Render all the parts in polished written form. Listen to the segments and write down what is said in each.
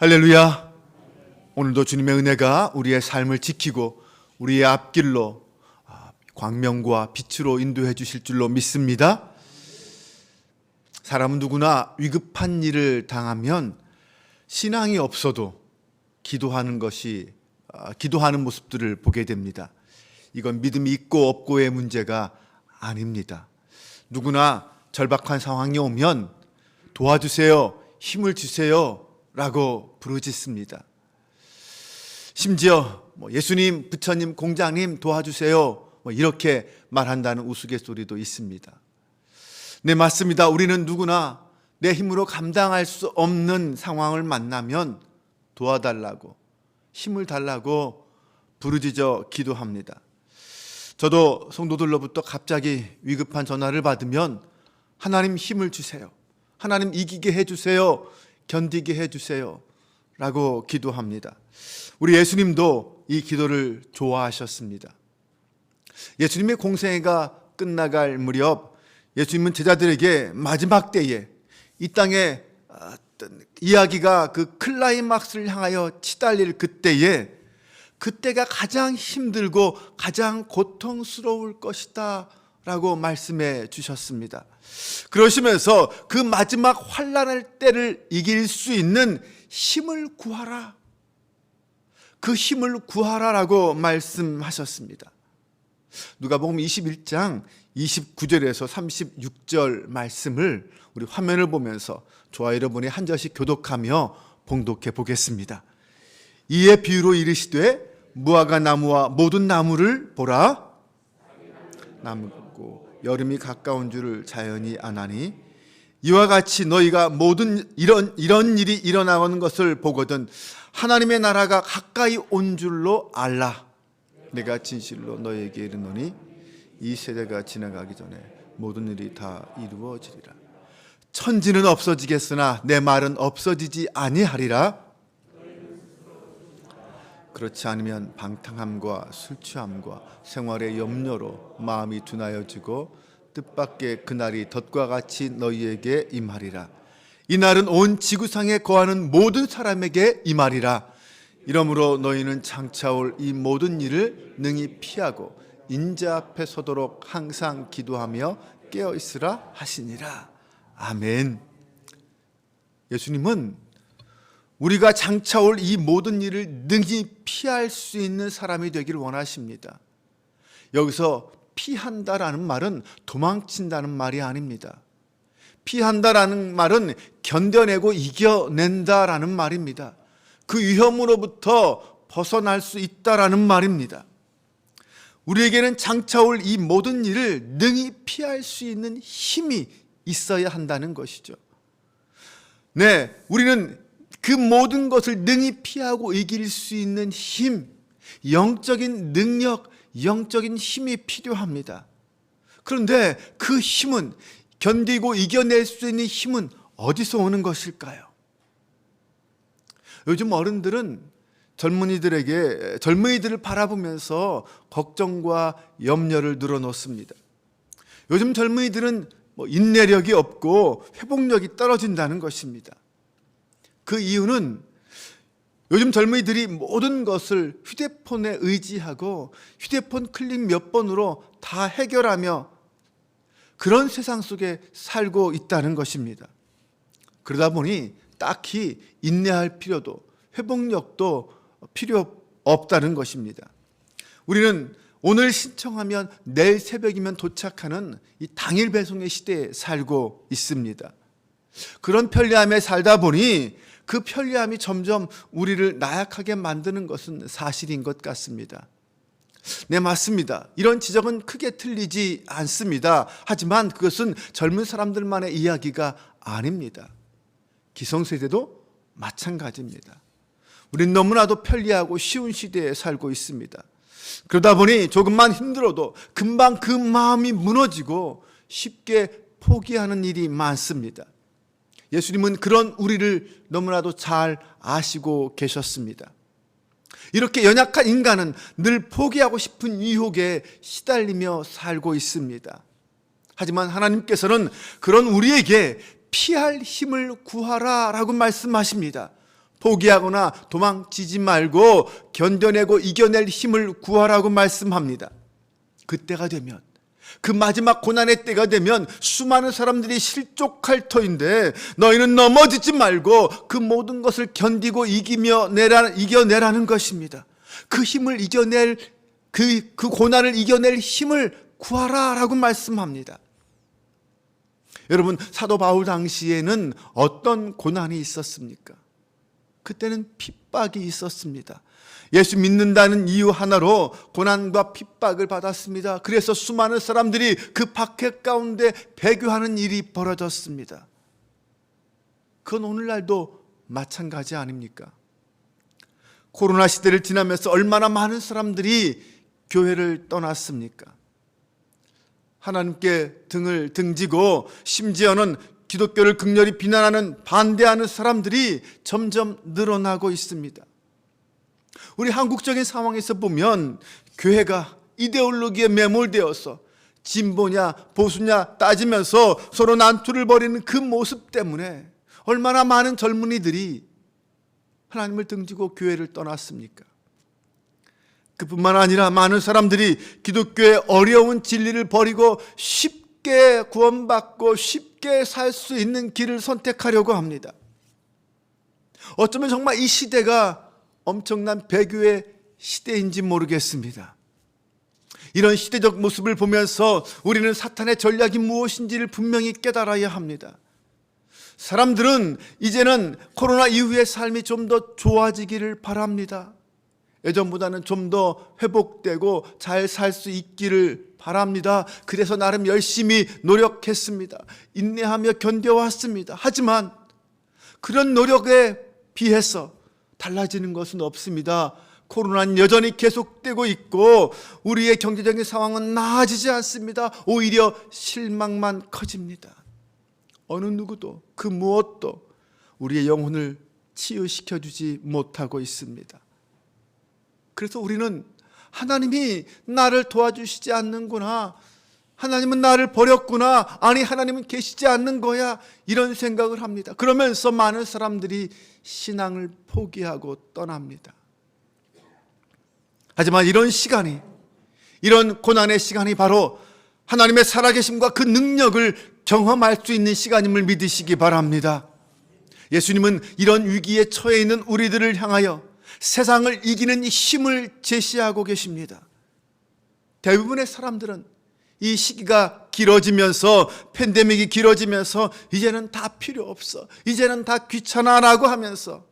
할렐루야. 오늘도 주님의 은혜가 우리의 삶을 지키고 우리의 앞길로 광명과 빛으로 인도해 주실 줄로 믿습니다. 사람은 누구나 위급한 일을 당하면 신앙이 없어도 기도하는 모습들을 보게 됩니다. 이건 믿음이 있고 없고의 문제가 아닙니다. 누구나 절박한 상황이 오면 도와주세요, 힘을 주세요 라고 부르짖습니다. 심지어 예수님, 부처님, 공자님 도와주세요 이렇게 말한다는 우스갯소리도 있습니다. 네, 맞습니다. 우리는 누구나 내 힘으로 감당할 수 없는 상황을 만나면 도와달라고, 힘을 달라고 부르짖어 기도합니다. 저도 성도들로부터 갑자기 위급한 전화를 받으면 하나님 힘을 주세요, 하나님 이기게 해주세요, 견디게 해주세요 라고 기도합니다. 우리 예수님도 이 기도를 좋아하셨습니다. 예수님의 공생애가 끝나갈 무렵 예수님은 제자들에게 마지막 때에 이 땅에 이야기가 그 클라이막스를 향하여 치달릴 그때가 가장 힘들고 가장 고통스러울 것이다 라고 말씀해 주셨습니다. 그러시면서 그 마지막 환난의 때를 이길 수 있는 힘을 구하라, 그 힘을 구하라라고 말씀하셨습니다. 누가복음 21장 29절에서 36절 말씀을 우리 화면을 보면서 저와 여러분이 한 절씩 교독하며 봉독해 보겠습니다. 이에 비유로 이르시되 무화과 나무와 모든 나무를 보라, 나무고 여름이 가까운 줄을 자연히 아나니 이와 같이 너희가 모든 이런 일이 일어나는 것을 보거든 하나님의 나라가 가까이 온 줄로 알라. 내가 진실로 너희에게 이르노니 이 세대가 지나가기 전에 모든 일이 다 이루어지리라. 천지는 없어지겠으나 내 말은 없어지지 아니하리라. 그렇지 않으면 방탕함과 술 취함과 생활의 염려로 마음이 둔하여지고 뜻밖의 그날이 덫과 같이 너희에게 임하리라. 이 날은 온 지구상에 거하는 모든 사람에게 임하리라. 이러므로 너희는 장차올 이 모든 일을 능히 피하고 인자 앞에 서도록 항상 기도하며 깨어있으라 하시니라. 아멘. 예수님은 우리가 장차올 이 모든 일을 능히 피할 수 있는 사람이 되기를 원하십니다. 여기서 피한다라는 말은 도망친다는 말이 아닙니다. 피한다라는 말은 견뎌내고 이겨낸다라는 말입니다. 그 위험으로부터 벗어날 수 있다라는 말입니다. 우리에게는 장차올 이 모든 일을 능히 피할 수 있는 힘이 있어야 한다는 것이죠. 네, 우리는 그 모든 것을 능히 피하고 이길 수 있는 힘, 영적인 능력, 영적인 힘이 필요합니다. 그런데 그 힘은, 견디고 이겨낼 수 있는 힘은 어디서 오는 것일까요? 요즘 어른들은 젊은이들을 바라보면서 걱정과 염려를 늘어놓습니다. 요즘 젊은이들은 인내력이 없고 회복력이 떨어진다는 것입니다. 그 이유는 요즘 젊은이들이 모든 것을 휴대폰에 의지하고 휴대폰 클릭 몇 번으로 다 해결하며 그런 세상 속에 살고 있다는 것입니다. 그러다 보니 딱히 인내할 필요도 회복력도 필요 없다는 것입니다. 우리는 오늘 신청하면 내일 새벽이면 도착하는 이 당일 배송의 시대에 살고 있습니다. 그런 편리함에 살다 보니 그 편리함이 점점 우리를 나약하게 만드는 것은 사실인 것 같습니다. 네, 맞습니다. 이런 지적은 크게 틀리지 않습니다. 하지만 그것은 젊은 사람들만의 이야기가 아닙니다. 기성세대도 마찬가지입니다. 우린 너무나도 편리하고 쉬운 시대에 살고 있습니다. 그러다 보니 조금만 힘들어도 금방 그 마음이 무너지고 쉽게 포기하는 일이 많습니다. 예수님은 그런 우리를 너무나도 잘 아시고 계셨습니다. 이렇게 연약한 인간은 늘 포기하고 싶은 유혹에 시달리며 살고 있습니다. 하지만 하나님께서는 그런 우리에게 피할 힘을 구하라 라고 말씀하십니다. 포기하거나 도망치지 말고 견뎌내고 이겨낼 힘을 구하라고 말씀합니다. 그때가 되면, 그 마지막 고난의 때가 되면 수많은 사람들이 실족할 터인데 너희는 넘어지지 말고 그 모든 것을 견디고 이겨내라는 것입니다. 그 힘을 이겨낼, 그 고난을 이겨낼 힘을 구하라라고 말씀합니다. 여러분, 사도 바울 당시에는 어떤 고난이 있었습니까? 그때는 핍박이 있었습니다. 예수 믿는다는 이유 하나로 고난과 핍박을 받았습니다. 그래서 수많은 사람들이 그 박해 가운데 배교하는 일이 벌어졌습니다. 그건 오늘날도 마찬가지 아닙니까? 코로나 시대를 지나면서 얼마나 많은 사람들이 교회를 떠났습니까? 하나님께 등을 등지고 심지어는 기독교를 극렬히 비난하는, 반대하는 사람들이 점점 늘어나고 있습니다. 우리 한국적인 상황에서 보면 교회가 이데올로기에 매몰되어서 진보냐 보수냐 따지면서 서로 난투를 벌이는 그 모습 때문에 얼마나 많은 젊은이들이 하나님을 등지고 교회를 떠났습니까? 그뿐만 아니라 많은 사람들이 기독교의 어려운 진리를 버리고 쉽게 구원받고 쉽게 살 수 있는 길을 선택하려고 합니다. 어쩌면 정말 이 시대가 엄청난 배교의 시대인지 모르겠습니다. 이런 시대적 모습을 보면서 우리는 사탄의 전략이 무엇인지를 분명히 깨달아야 합니다. 사람들은 이제는 코로나 이후의 삶이 좀 더 좋아지기를 바랍니다. 예전보다는 좀 더 회복되고 잘 살 수 있기를 바랍니다. 그래서 나름 열심히 노력했습니다. 인내하며 견뎌왔습니다. 하지만 그런 노력에 비해서 달라지는 것은 없습니다. 코로나는 여전히 계속되고 있고 우리의 경제적인 상황은 나아지지 않습니다. 오히려 실망만 커집니다. 어느 누구도 그 무엇도 우리의 영혼을 치유시켜주지 못하고 있습니다. 그래서 우리는 하나님이 나를 도와주시지 않는구나, 하나님은 나를 버렸구나, 아니 하나님은 계시지 않는 거야, 이런 생각을 합니다. 그러면서 많은 사람들이 신앙을 포기하고 떠납니다. 하지만 이런 시간이, 이런 고난의 시간이 바로 하나님의 살아계심과 그 능력을 경험할 수 있는 시간임을 믿으시기 바랍니다. 예수님은 이런 위기에 처해 있는 우리들을 향하여 세상을 이기는 힘을 제시하고 계십니다. 대부분의 사람들은 이 시기가 길어지면서, 팬데믹이 길어지면서 이제는 다 필요 없어, 이제는 다 귀찮아라고 하면서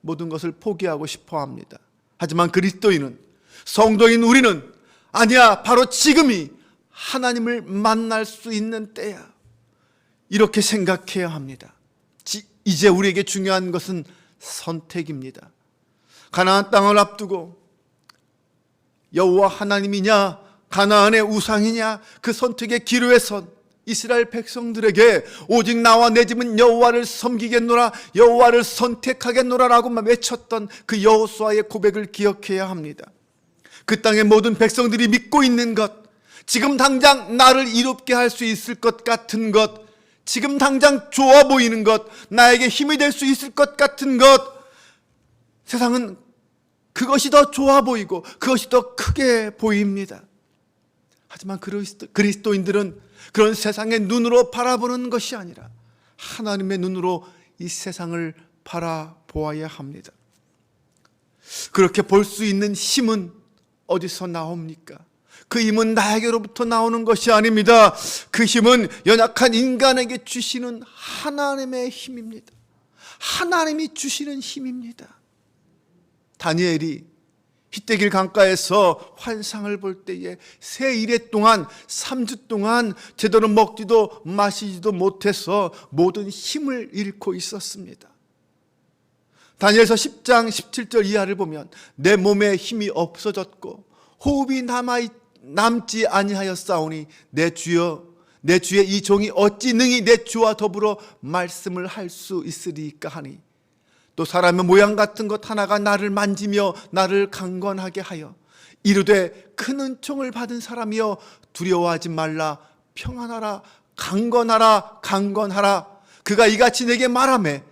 모든 것을 포기하고 싶어 합니다. 하지만 그리스도인은, 성도인 우리는 아니야, 바로 지금이 하나님을 만날 수 있는 때야, 이렇게 생각해야 합니다. 이제 우리에게 중요한 것은 선택입니다. 가나안 땅을 앞두고 여호와 하나님이냐 가나안의 우상이냐, 그 선택의 기로에 선 이스라엘 백성들에게 오직 나와 내 집은 여호와를 섬기겠노라, 여호와를 선택하겠노라라고 외쳤던 그 여호수아의 고백을 기억해야 합니다. 그 땅의 모든 백성들이 믿고 있는 것, 지금 당장 나를 이롭게 할 수 있을 것 같은 것, 지금 당장 좋아 보이는 것, 나에게 힘이 될 수 있을 것 같은 것, 세상은 그것이 더 좋아 보이고 그것이 더 크게 보입니다. 하지만 그리스도인들은 그런 세상의 눈으로 바라보는 것이 아니라 하나님의 눈으로 이 세상을 바라보아야 합니다. 그렇게 볼 수 있는 힘은 어디서 나옵니까? 그 힘은 나에게로부터 나오는 것이 아닙니다. 그 힘은 연약한 인간에게 주시는 하나님의 힘입니다. 하나님이 주시는 힘입니다. 다니엘이 히데길 강가에서 환상을 볼 때에 세 일해 동안, 3주 동안 제대로 먹지도 마시지도 못해서 모든 힘을 잃고 있었습니다. 다니엘서 10장 17절 이하를 보면 내 몸에 힘이 없어졌고 호흡이 남지 아니하였사오니 내 주여, 내 주의 이 종이 어찌 능히 내 주와 더불어 말씀을 할 수 있으리까 하니, 또 사람의 모양 같은 것 하나가 나를 만지며 나를 강건하게 하여 이르되 큰 은총을 받은 사람이여 두려워하지 말라, 평안하라, 강건하라, 강건하라. 그가 이같이 내게 말하매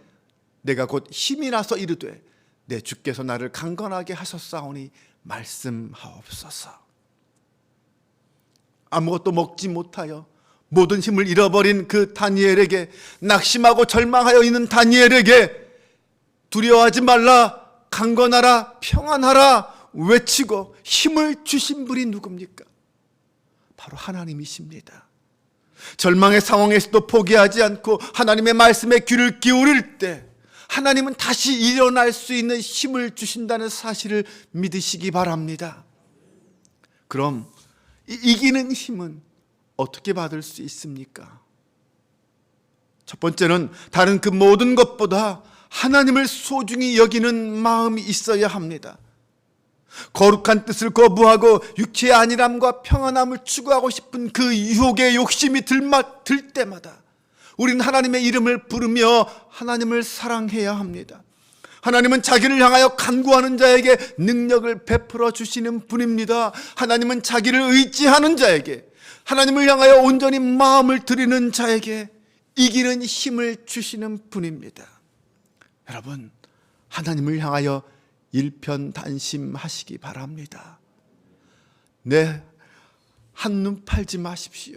내가 곧 힘이 나서 이르되 내 주께서 나를 강건하게 하셨사오니 말씀하옵소서. 아무것도 먹지 못하여 모든 힘을 잃어버린 그 다니엘에게, 낙심하고 절망하여 있는 다니엘에게 두려워하지 말라, 강건하라, 평안하라 외치고 힘을 주신 분이 누굽니까? 바로 하나님이십니다. 절망의 상황에서도 포기하지 않고 하나님의 말씀에 귀를 기울일 때 하나님은 다시 일어날 수 있는 힘을 주신다는 사실을 믿으시기 바랍니다. 그럼 이기는 힘은 어떻게 받을 수 있습니까? 첫 번째는 다른 그 모든 것보다 하나님을 소중히 여기는 마음이 있어야 합니다. 거룩한 뜻을 거부하고 육체의 안일함과 평안함을 추구하고 싶은 그 유혹의 욕심이 들 때마다 우리는 하나님의 이름을 부르며 하나님을 사랑해야 합니다. 하나님은 자기를 향하여 간구하는 자에게 능력을 베풀어 주시는 분입니다. 하나님은 자기를 의지하는 자에게, 하나님을 향하여 온전히 마음을 드리는 자에게 이기는 힘을 주시는 분입니다. 여러분, 하나님을 향하여 일편단심하시기 바랍니다. 네, 한눈 팔지 마십시오.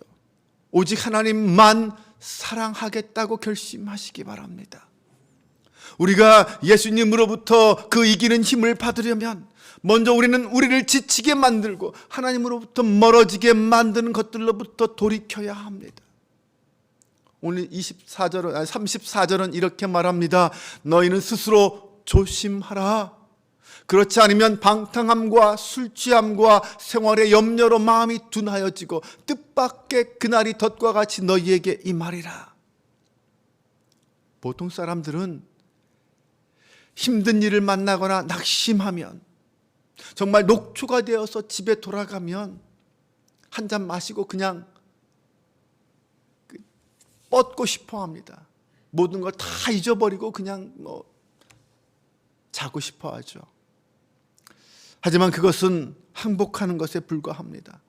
오직 하나님만 사랑하겠다고 결심하시기 바랍니다. 우리가 예수님으로부터 그 이기는 힘을 받으려면 먼저 우리는 우리를 지치게 만들고 하나님으로부터 멀어지게 만드는 것들로부터 돌이켜야 합니다. 오늘 34절은 이렇게 말합니다. 너희는 스스로 조심하라. 그렇지 않으면 방탕함과 술취함과 생활의 염려로 마음이 둔하여지고 뜻밖의 그날이 덫과 같이 너희에게 임하리라. 보통 사람들은 힘든 일을 만나거나 낙심하면, 정말 녹초가 되어서 집에 돌아가면 한 잔 마시고 그냥 뻗고 싶어 합니다. 모든 걸 다 잊어버리고 그냥 자고 싶어 하죠. 하지만 그것은 항복하는 것에 불과합니다.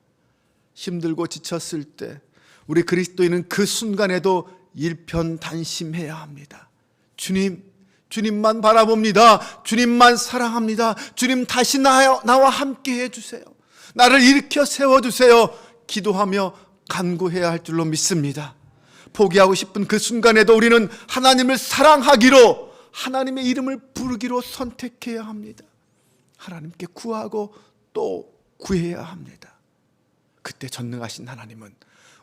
힘들고 지쳤을 때 우리 그리스도인은 그 순간에도 일편단심해야 합니다. 주님만 바라봅니다. 주님만 사랑합니다. 주님 다시 나와 함께 해주세요. 나를 일으켜 세워주세요. 기도하며 간구해야 할 줄로 믿습니다. 포기하고 싶은 그 순간에도 우리는 하나님을 사랑하기로, 하나님의 이름을 부르기로 선택해야 합니다. 하나님께 구하고 또 구해야 합니다. 그때 전능하신 하나님은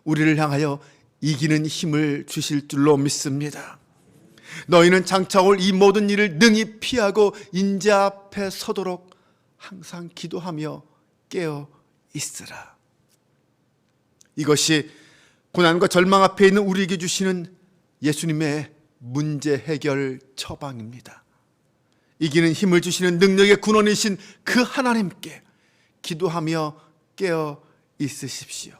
우리를 향하여 이기는 힘을 주실 줄로 믿습니다. 너희는 장차 올 이 모든 일을 능히 피하고 인재 앞에 서도록 항상 기도하며 깨어 있으라. 이것이 고난과 절망 앞에 있는 우리에게 주시는 예수님의 문제 해결 처방입니다. 이기는 힘을 주시는 능력의 근원이신 그 하나님께 기도하며 깨어 있으십시오.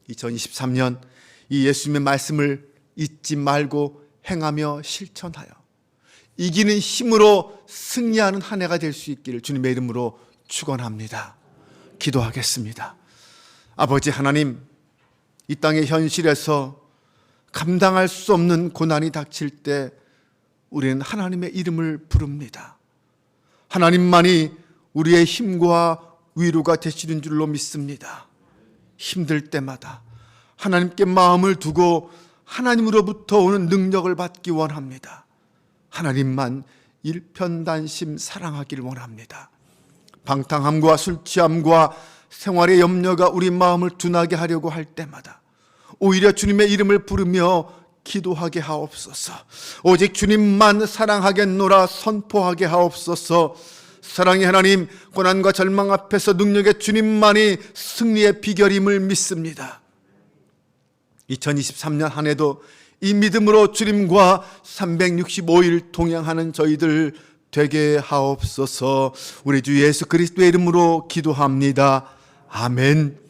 2023년 이 예수님의 말씀을 잊지 말고 행하며 실천하여 이기는 힘으로 승리하는 한 해가 될 수 있기를 주님의 이름으로 축원합니다. 기도하겠습니다. 아버지 하나님, 이 땅의 현실에서 감당할 수 없는 고난이 닥칠 때 우리는 하나님의 이름을 부릅니다. 하나님만이 우리의 힘과 위로가 되시는 줄로 믿습니다. 힘들 때마다 하나님께 마음을 두고 하나님으로부터 오는 능력을 받기 원합니다. 하나님만 일편단심 사랑하기를 원합니다. 방탕함과 술취함과 생활의 염려가 우리 마음을 둔하게 하려고 할 때마다 오히려 주님의 이름을 부르며 기도하게 하옵소서. 오직 주님만 사랑하겠노라 선포하게 하옵소서. 사랑의 하나님, 고난과 절망 앞에서 능력의 주님만이 승리의 비결임을 믿습니다. 2023년 한 해도 이 믿음으로 주님과 365일 동행하는 저희들 되게 하옵소서. 우리 주 예수 그리스도의 이름으로 기도합니다. 아멘.